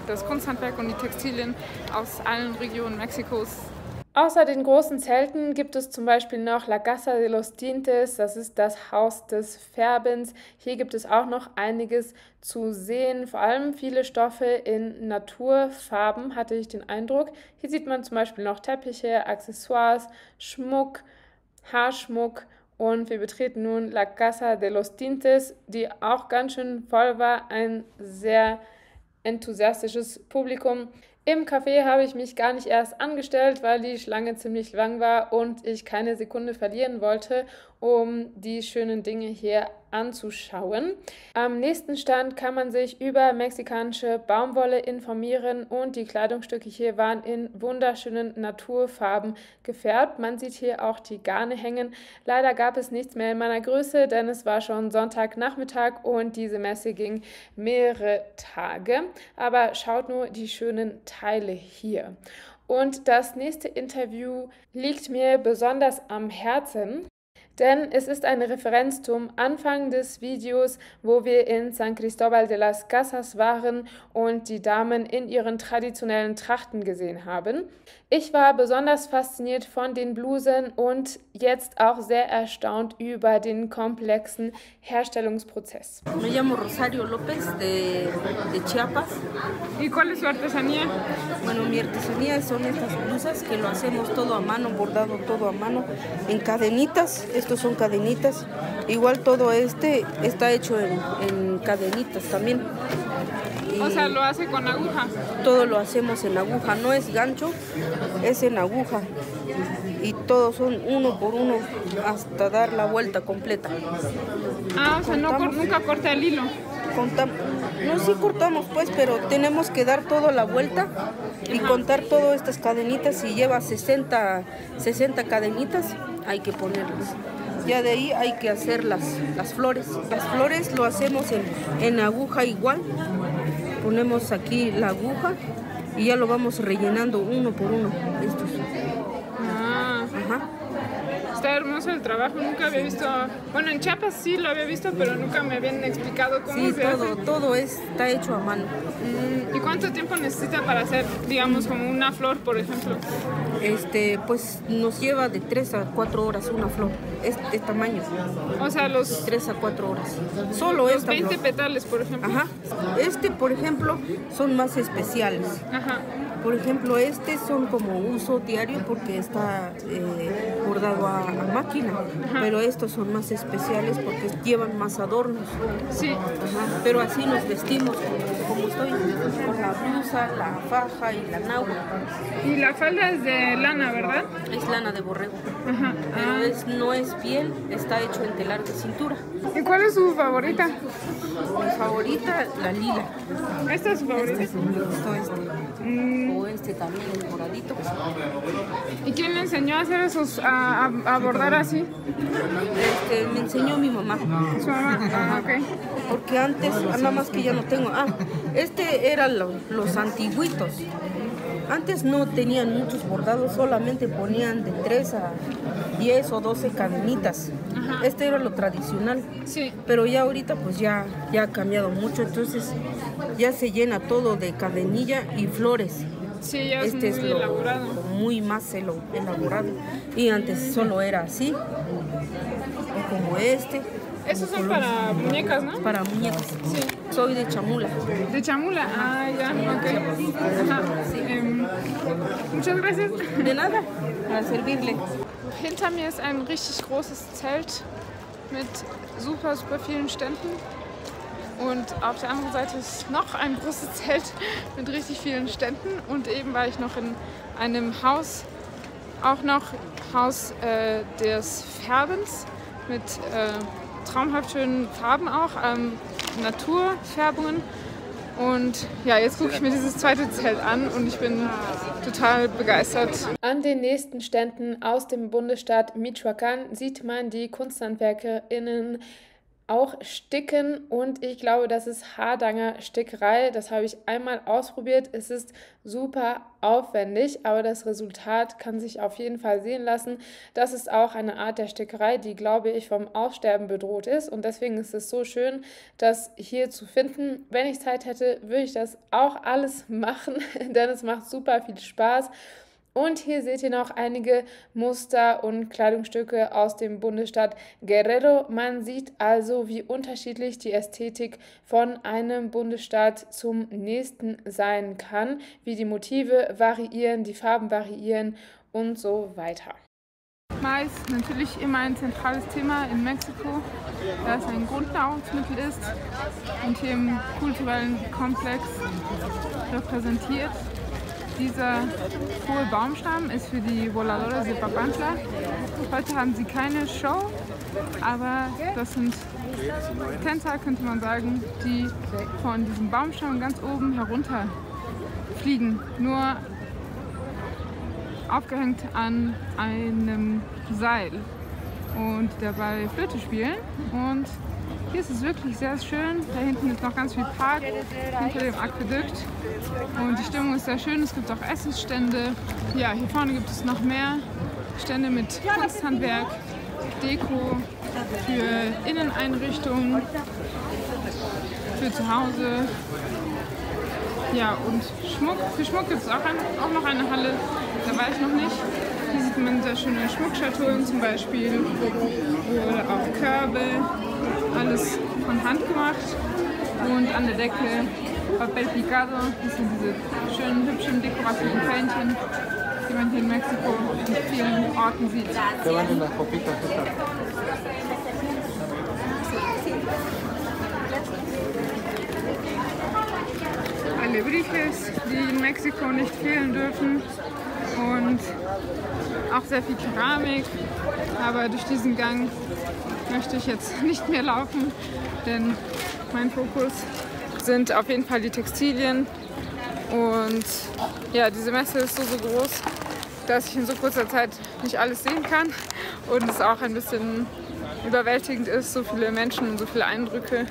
das Kunsthandwerk und die Textilien aus allen Regionen Mexikos. Außer den großen Zelten gibt es zum Beispiel noch La Casa de los Tintes, das ist das Haus des Färbens. Hier gibt es auch noch einiges zu sehen, vor allem viele Stoffe in Naturfarben, hatte ich den Eindruck. Hier sieht man zum Beispiel noch Teppiche, Accessoires, Schmuck, Haarschmuck und wir betreten nun La Casa de los Tintes, die auch ganz schön voll war, ein sehr enthusiastisches Publikum. Im Café habe ich mich gar nicht erst angestellt, weil die Schlange ziemlich lang war und ich keine Sekunde verlieren wollte, um die schönen Dinge hier anzuschauen. Am nächsten Stand kann man sich über mexikanische Baumwolle informieren und die Kleidungsstücke hier waren in wunderschönen Naturfarben gefärbt. Man sieht hier auch die Garne hängen. Leider gab es nichts mehr in meiner Größe, denn es war schon Sonntagnachmittag und diese Messe ging mehrere Tage. Aber schaut nur die schönen Teile hier. Und das nächste Interview liegt mir besonders am Herzen. Denn es ist eine Referenz zum Anfang des Videos, wo wir in San Cristóbal de las Casas waren und die Damen in ihren traditionellen Trachten gesehen haben. Ich war besonders fasziniert von den Blusen und jetzt auch sehr erstaunt über den komplexen Herstellungsprozess. Me llamo Rosario López de Chiapas. ¿Y cuál es su artesanía? Bueno, mi artesanía son estas blusas que lo hacemos todo a mano, bordado todo a mano, en cadenitas. Estos son cadenitas. Igual todo este está hecho en cadenitas también. O sea, lo hace con aguja. Todo lo hacemos en aguja, no es gancho, es en aguja. Y todos son uno por uno hasta dar la vuelta completa. Ah, o sea, nunca corta el hilo. No, sí cortamos pues, pero tenemos que dar toda la vuelta y contar todas estas cadenitas. Si lleva 60 cadenitas, hay que ponerlas. Ya de ahí hay que hacer las flores. Las flores lo hacemos en aguja igual. Ponemos aquí la aguja y ya lo vamos rellenando uno por uno. Estos. Ajá. Está hermoso el trabajo, nunca había visto, bueno, en Chiapas sí lo había visto, pero nunca me habían explicado cómo se hace. Todo está hecho a mano. ¿Y cuánto tiempo necesita para hacer, digamos, como una flor, por ejemplo? Pues nos lleva de 3 a 4 horas una flor, este tamaño. O sea, los 3 a 4 horas. Solo los esta 20 flor. petales, por ejemplo. Ajá. Por ejemplo, son más especiales. Ajá. Por ejemplo, son como uso diario porque está bordado a máquina. Ajá. Pero estos son más especiales porque llevan más adornos. Sí. Ajá. Pero así nos vestimos como estoy, con la blusa, la faja y la nagua. Y la falda es de lana, ¿verdad? Es lana de borrego. Ajá. Pero no es piel, está hecho en telar de cintura. ¿Y cuál es su favorita? Mi favorita, la lila. ¿Esta es su favorita? Me gustó O este también, el moradito. ¿Y quién le enseñó a hacer esos, a bordar así? Me enseñó mi mamá. ¿Su mamá? Ah, ok. Porque antes, nada más que ya no tengo. Eran los antiguitos. Antes no tenían muchos bordados, solamente ponían de 3 a 10 o 12 cadenitas. Ajá. Era lo tradicional. Sí. Pero ya ahorita pues ya ha cambiado mucho, entonces ya se llena todo de cadenilla y flores. Sí, ya es muy elaborado. Muy más elaborado. Y antes solo era así, o como Esos son para muñecas, ¿no? Para muñecas. Sí. Soy de Chamula. ¿De Chamula? Ah, ya, ok. Ajá. Sí. Muchas gracias. De nada, para servirle. Hinter mir ist ein richtig großes Zelt mit super vielen Ständen. Und auf der anderen Seite ist noch ein großes Zelt mit richtig vielen Ständen. Und eben war ich noch in einem Haus, auch noch Haus des Färbens mit traumhaft schönen Farben auch, Naturfärbungen. Und ja, jetzt gucke ich mir dieses zweite Zelt an und ich bin total begeistert. An den nächsten Ständen aus dem Bundesstaat Michoacán sieht man die KunsthandwerkerInnen auch sticken und ich glaube, das ist Hardanger Stickerei. Das habe ich einmal ausprobiert. Es ist super aufwendig, aber das Resultat kann sich auf jeden Fall sehen lassen. Das ist auch eine Art der Stickerei, die, glaube ich, vom Aussterben bedroht ist und deswegen ist es so schön, das hier zu finden. Wenn ich Zeit hätte, würde ich das auch alles machen, denn es macht super viel Spaß. Und hier seht ihr noch einige Muster und Kleidungsstücke aus dem Bundesstaat Guerrero. Man sieht also, wie unterschiedlich die Ästhetik von einem Bundesstaat zum nächsten sein kann, wie die Motive variieren, die Farben variieren und so weiter. Mais natürlich immer ein zentrales Thema in Mexiko, da es ein Grundnahrungsmittel ist und hier im kulturellen Komplex repräsentiert. Dieser hohe Baumstamm ist für die Voladores de Papantla. Heute haben sie keine Show, aber das sind Tänzer, könnte man sagen, die von diesem Baumstamm ganz oben herunter fliegen. Nur aufgehängt an einem Seil und dabei Flöte spielen. Und hier ist es wirklich sehr schön. Da hinten ist noch ganz viel Park hinter dem Aquädukt und die Stimmung ist sehr schön. Es gibt auch Essensstände. Ja, hier vorne gibt es noch mehr Stände mit Kunsthandwerk, Deko für Inneneinrichtungen, für zu Hause. Ja, und Schmuck. Für Schmuck gibt es auch noch eine Halle, da war ich noch nicht. Hier sieht man sehr schöne Schmuckschatullen zum Beispiel oder auch Körbe. Alles von Hand gemacht und an der Decke Papel Picado. Das sind diese schönen, hübschen, dekorativen Fähnchen, die man hier in Mexiko in vielen Orten sieht. Alebrijes, die in Mexiko nicht fehlen dürfen und auch sehr viel Keramik, aber durch diesen Gang möchte ich jetzt nicht mehr laufen, denn mein Fokus sind auf jeden Fall die Textilien und ja, diese Messe ist so groß, dass ich in so kurzer Zeit nicht alles sehen kann und es auch ein bisschen überwältigend ist, so viele Menschen und so viele Eindrücke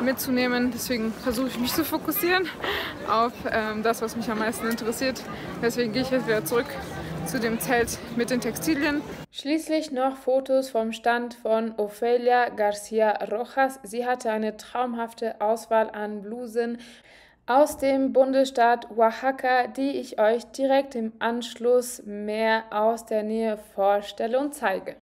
mitzunehmen. Deswegen versuche ich mich zu fokussieren auf das, was mich am meisten interessiert. Deswegen gehe ich jetzt wieder zurück zu dem Zelt mit den Textilien. Schließlich noch Fotos vom Stand von Ofelia Garcia Rojas. Sie hatte eine traumhafte Auswahl an Blusen aus dem Bundesstaat Oaxaca, die ich euch direkt im Anschluss mehr aus der Nähe vorstelle und zeige.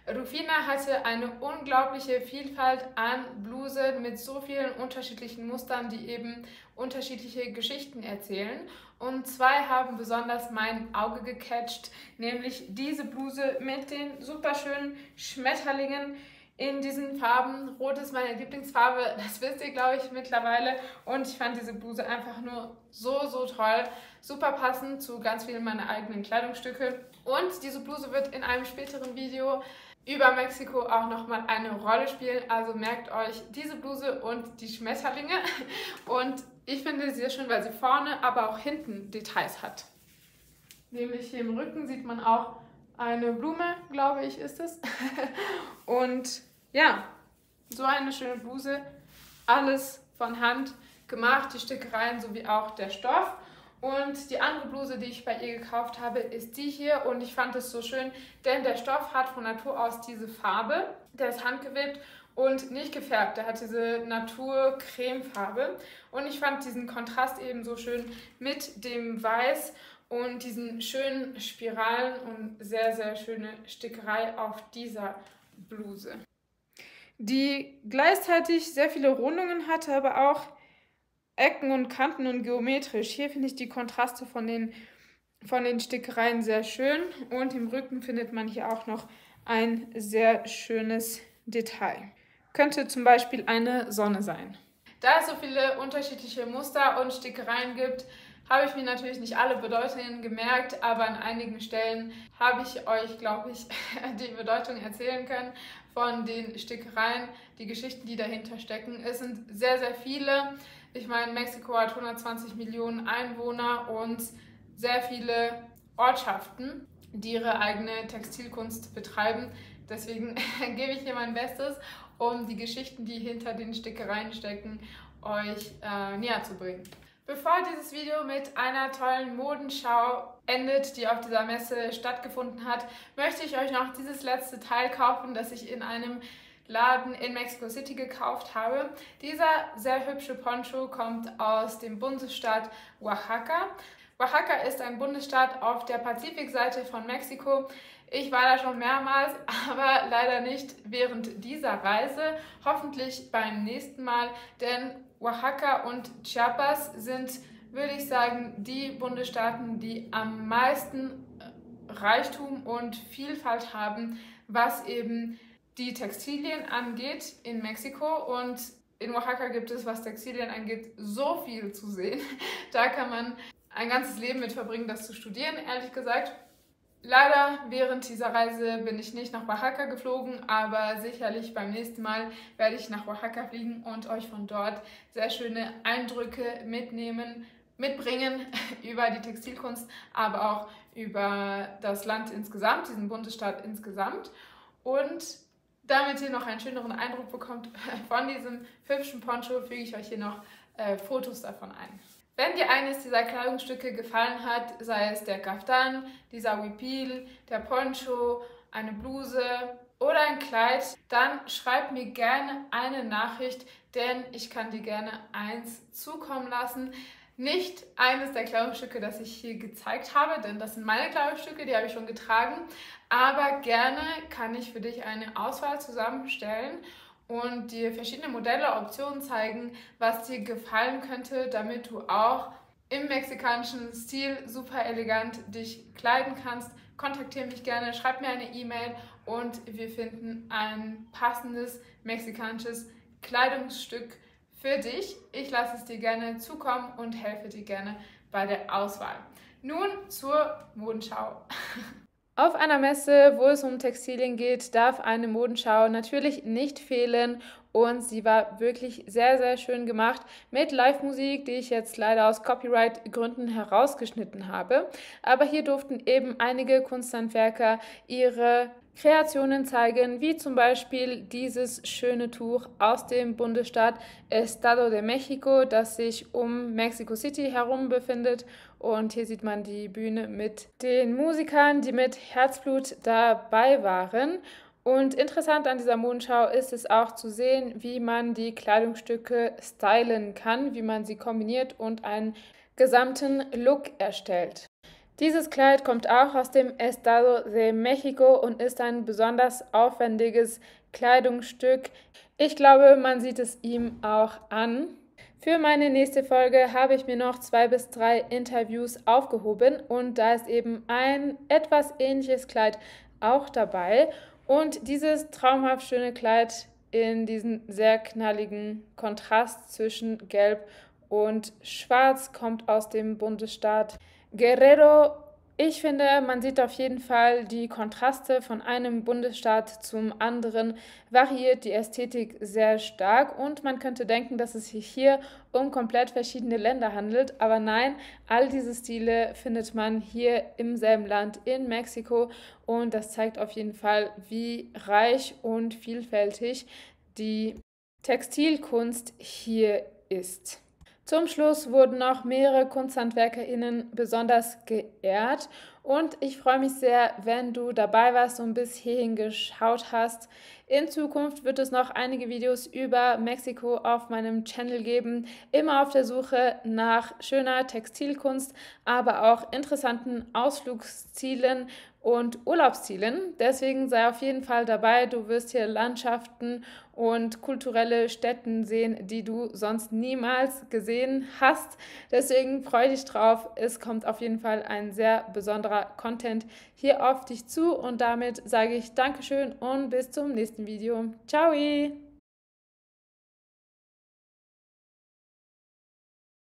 Rufina hatte eine unglaubliche Vielfalt an Blusen mit so vielen unterschiedlichen Mustern, die eben unterschiedliche Geschichten erzählen. Und zwei haben besonders mein Auge gecatcht, nämlich diese Bluse mit den super schönen Schmetterlingen in diesen Farben. Rot ist meine Lieblingsfarbe, das wisst ihr, glaube ich, mittlerweile. Und ich fand diese Bluse einfach nur so toll. Super passend zu ganz vielen meiner eigenen Kleidungsstücke. Und diese Bluse wird in einem späteren Video über Mexiko auch nochmal eine Rolle spielen. Also merkt euch diese Bluse und die Schmetterlinge. Und ich finde sie sehr schön, weil sie vorne, aber auch hinten Details hat. Nämlich hier im Rücken sieht man auch eine Blume, glaube ich, ist es. Und ja, so eine schöne Bluse. Alles von Hand gemacht, die Stickereien sowie auch der Stoff. Und die andere Bluse, die ich bei ihr gekauft habe, ist die hier. Und ich fand es so schön, denn der Stoff hat von Natur aus diese Farbe. Der ist handgewebt und nicht gefärbt. Der hat diese Natur-Creme-Farbe. Und ich fand diesen Kontrast eben so schön mit dem Weiß und diesen schönen Spiralen und sehr schöne Stickerei auf dieser Bluse. Die gleichzeitig sehr viele Rundungen hatte, aber auch Ecken und Kanten und geometrisch. Hier finde ich die Kontraste von den Stickereien sehr schön und im Rücken findet man hier auch noch ein sehr schönes Detail. Könnte zum Beispiel eine Sonne sein. Da es so viele unterschiedliche Muster und Stickereien gibt, habe ich mir natürlich nicht alle Bedeutungen gemerkt, aber an einigen Stellen habe ich euch, glaube ich, die Bedeutung erzählen können von den Stickereien, die Geschichten, die dahinter stecken. Es sind sehr viele. Ich meine, Mexiko hat 120 Millionen Einwohner und sehr viele Ortschaften, die ihre eigene Textilkunst betreiben. Deswegen gebe ich hier mein Bestes um die Geschichten, die hinter den Stickereien stecken, euch näher zu bringen. Bevor dieses Video mit einer tollen Modenschau endet, die auf dieser Messe stattgefunden hat, möchte ich euch noch dieses letzte Teil kaufen, das ich in einem Laden in Mexico City gekauft habe. Dieser sehr hübsche Poncho kommt aus dem Bundesstaat Oaxaca. Oaxaca ist ein Bundesstaat auf der Pazifikseite von Mexiko. Ich war da schon mehrmals, aber leider nicht während dieser Reise. Hoffentlich beim nächsten Mal, denn Oaxaca und Chiapas sind, würde ich sagen, die Bundesstaaten, die am meisten Reichtum und Vielfalt haben, was eben die Textilien angeht in Mexiko. Und in Oaxaca gibt es, was Textilien angeht, so viel zu sehen. Da kann man ein ganzes Leben mit verbringen, das zu studieren, ehrlich gesagt. Leider während dieser Reise bin ich nicht nach Oaxaca geflogen, aber sicherlich beim nächsten Mal werde ich nach Oaxaca fliegen und euch von dort sehr schöne Eindrücke mitbringen über die Textilkunst, aber auch über das Land insgesamt, diesen Bundesstaat insgesamt. Und damit ihr noch einen schöneren Eindruck bekommt von diesem hübschen Poncho, füge ich euch hier noch Fotos davon ein. Wenn dir eines dieser Kleidungsstücke gefallen hat, sei es der Kaftan, dieser Huipil, der Poncho, eine Bluse oder ein Kleid, dann schreib mir gerne eine Nachricht, denn ich kann dir gerne eins zukommen lassen. Nicht eines der Kleidungsstücke, das ich hier gezeigt habe, denn das sind meine Kleidungsstücke, die habe ich schon getragen, aber gerne kann ich für dich eine Auswahl zusammenstellen und dir verschiedene Modelle, Optionen zeigen, was dir gefallen könnte, damit du auch im mexikanischen Stil super elegant dich kleiden kannst. Kontaktiere mich gerne, schreib mir eine E-Mail und wir finden ein passendes mexikanisches Kleidungsstück für dich. Ich lasse es dir gerne zukommen und helfe dir gerne bei der Auswahl. Nun zur Modenschau. Auf einer Messe, wo es um Textilien geht, darf eine Modenschau natürlich nicht fehlen und sie war wirklich sehr, sehr schön gemacht mit Live-Musik, die ich jetzt leider aus Copyright-Gründen herausgeschnitten habe. Aber hier durften eben einige Kunsthandwerker ihre Kreationen zeigen, wie zum Beispiel dieses schöne Tuch aus dem Bundesstaat Estado de México, das sich um Mexico City herum befindet. Und hier sieht man die Bühne mit den Musikern, die mit Herzblut dabei waren. Und interessant an dieser Modenschau ist es auch zu sehen, wie man die Kleidungsstücke stylen kann, wie man sie kombiniert und einen gesamten Look erstellt. Dieses Kleid kommt auch aus dem Estado de México und ist ein besonders aufwendiges Kleidungsstück. Ich glaube, man sieht es ihm auch an. Für meine nächste Folge habe ich mir noch 2 bis 3 Interviews aufgehoben und da ist eben ein etwas ähnliches Kleid auch dabei. Und dieses traumhaft schöne Kleid in diesem sehr knalligen Kontrast zwischen Gelb und Schwarz kommt aus dem Bundesstaat Guerrero. Ich finde, man sieht auf jeden Fall die Kontraste von einem Bundesstaat zum anderen, variiert die Ästhetik sehr stark und man könnte denken, dass es sich hier um komplett verschiedene Länder handelt, aber nein, all diese Stile findet man hier im selben Land in Mexiko und das zeigt auf jeden Fall, wie reich und vielfältig die Textilkunst hier ist. Zum Schluss wurden noch mehrere KunsthandwerkerInnen besonders geehrt und ich freue mich sehr, wenn du dabei warst und bis hierhin geschaut hast. In Zukunft wird es noch einige Videos über Mexiko auf meinem Channel geben, immer auf der Suche nach schöner Textilkunst, aber auch interessanten Ausflugszielen und Urlaubszielen. Deswegen sei auf jeden Fall dabei, du wirst hier Landschaften und kulturelle Stätten sehen, die du sonst niemals gesehen hast. Deswegen freue dich drauf, es kommt auf jeden Fall ein sehr besonderer Content hier auf dich zu und damit sage ich Dankeschön und bis zum nächsten Video. Ciao!